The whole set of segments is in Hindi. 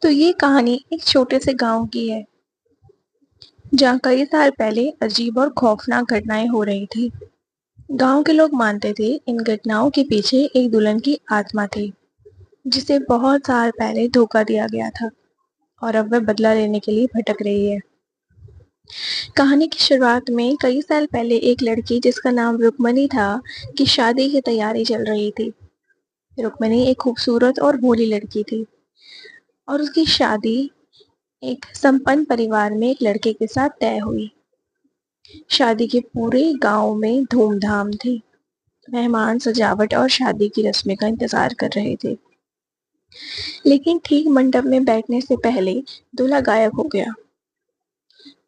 तो ये कहानी एक छोटे से गांव की है जहाँ कई साल पहले अजीब और खौफनाक घटनाएं हो रही थी। गांव के लोग मानते थे इन घटनाओं के पीछे एक दुल्हन की आत्मा थी जिसे बहुत साल पहले धोखा दिया गया था और अब वह बदला लेने के लिए भटक रही है। कहानी की शुरुआत में कई साल पहले एक लड़की जिसका नाम रुक्मणी था की शादी की तैयारी चल रही थी। रुक्मणी एक खूबसूरत और भोली लड़की थी और उसकी शादी एक संपन्न परिवार में एक लड़के के साथ तय हुई। शादी के पूरे गांव में धूमधाम थी। मेहमान सजावट और शादी की रस्में का इंतजार कर रहे थे। लेकिन ठीक मंडप में बैठने से पहले दूल्हा गायब हो गया।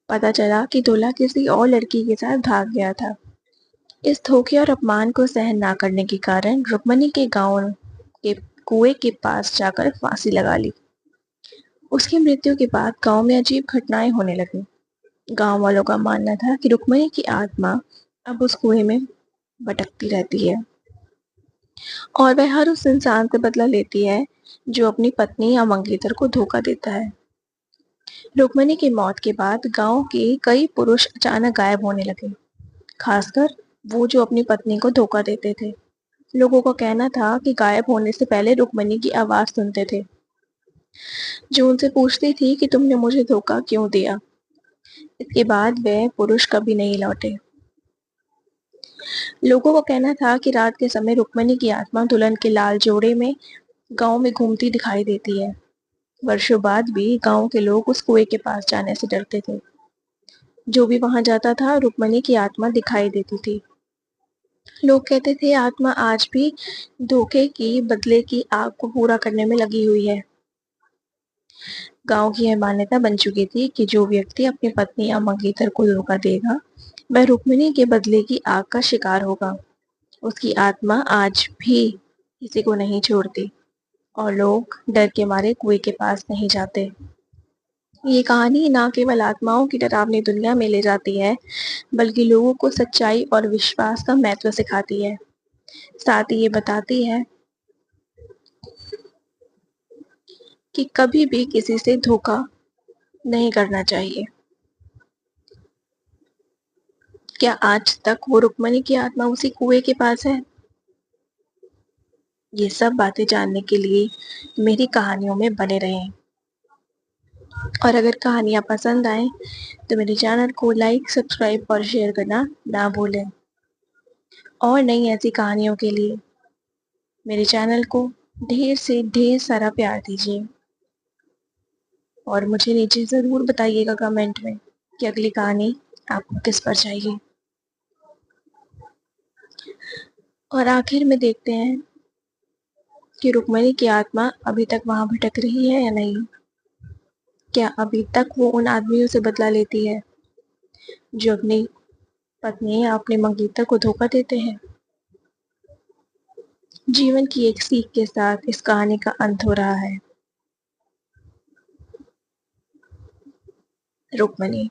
पता चला कि दूल्हा किसी और लड़की के साथ भाग गया था। इस धोखे और अपमान को सहन ना करने के कारण रुक्मणी के गांव के कुएं के पास जाकर फांसी लगा ली। उसकी मृत्यु के बाद गांव में अजीब घटनाएं होने लगी। गांव वालों का मानना था कि रुक्मणी की आत्मा अब उस कुएं में भटकती रहती है और वह हर उस इंसान से बदला लेती है जो अपनी पत्नी या मंगेतर को धोखा देता है। रुक्मणी की मौत के बाद गांव के कई पुरुष अचानक गायब होने लगे, खासकर वो जो अपनी पत्नी को धोखा देते थे। लोगों का कहना था कि गायब होने से पहले रुक्मणी की आवाज सुनते थे जो उनसे पूछती थी कि तुमने मुझे धोखा क्यों दिया। इसके बाद वह पुरुष कभी नहीं लौटे। लोगों का कहना था कि रात के समय रुक्मणी की आत्मा दुल्हन के लाल जोड़े में गांव में घूमती दिखाई देती है। वर्षों बाद भी गांव के लोग उस कुएं के पास जाने से डरते थे। जो भी वहां जाता था रुक्मणी की आत्मा दिखाई देती थी। लोग कहते थे आत्मा आज भी धोखे की बदले की आग को पूरा करने में लगी हुई है। गांव की यह मान्यता बन चुकी थी कि जो व्यक्ति अपनी पत्नी या मंगेतर को धोखा देगा वह रुक्मिणी के बदले की आग का शिकार होगा। उसकी आत्मा आज भी किसी को नहीं छोड़ती और लोग डर के मारे कुएं के पास नहीं जाते। ये कहानी ना केवल आत्माओं की डरावनी दुनिया में ले जाती है बल्कि लोगों को सच्चाई और विश्वास का महत्व सिखाती है। साथ ही ये बताती है कि कभी भी किसी से धोखा नहीं करना चाहिए। क्या आज तक वो रुक्मणी की आत्मा उसी कुएं के पास है? ये सब बातें जानने के लिए मेरी कहानियों में बने रहें। और अगर कहानियाँ पसंद आए तो मेरे चैनल को लाइक, सब्सक्राइब और शेयर करना ना भूलें। और नई ऐसी कहानियों के लिए मेरे चैनल को ढेर से ढेर सारा प्यार दीजिए और मुझे नीचे ज़रूर बताइएगा कमेंट में कि अगली कहानी आपको किस पर चाहिए। और आखिर में देखते हैं कि रुक्मणी की आत्मा अभी तक वहां भटक रही है या नहीं। क्या अभी तक वो उन आदमियों से बदला लेती है जो अपनी पत्नी या अपने मंगेतर को धोखा देते हैं। जीवन की एक सीख के साथ इस कहानी का अंत हो रहा है। रुक्मणी।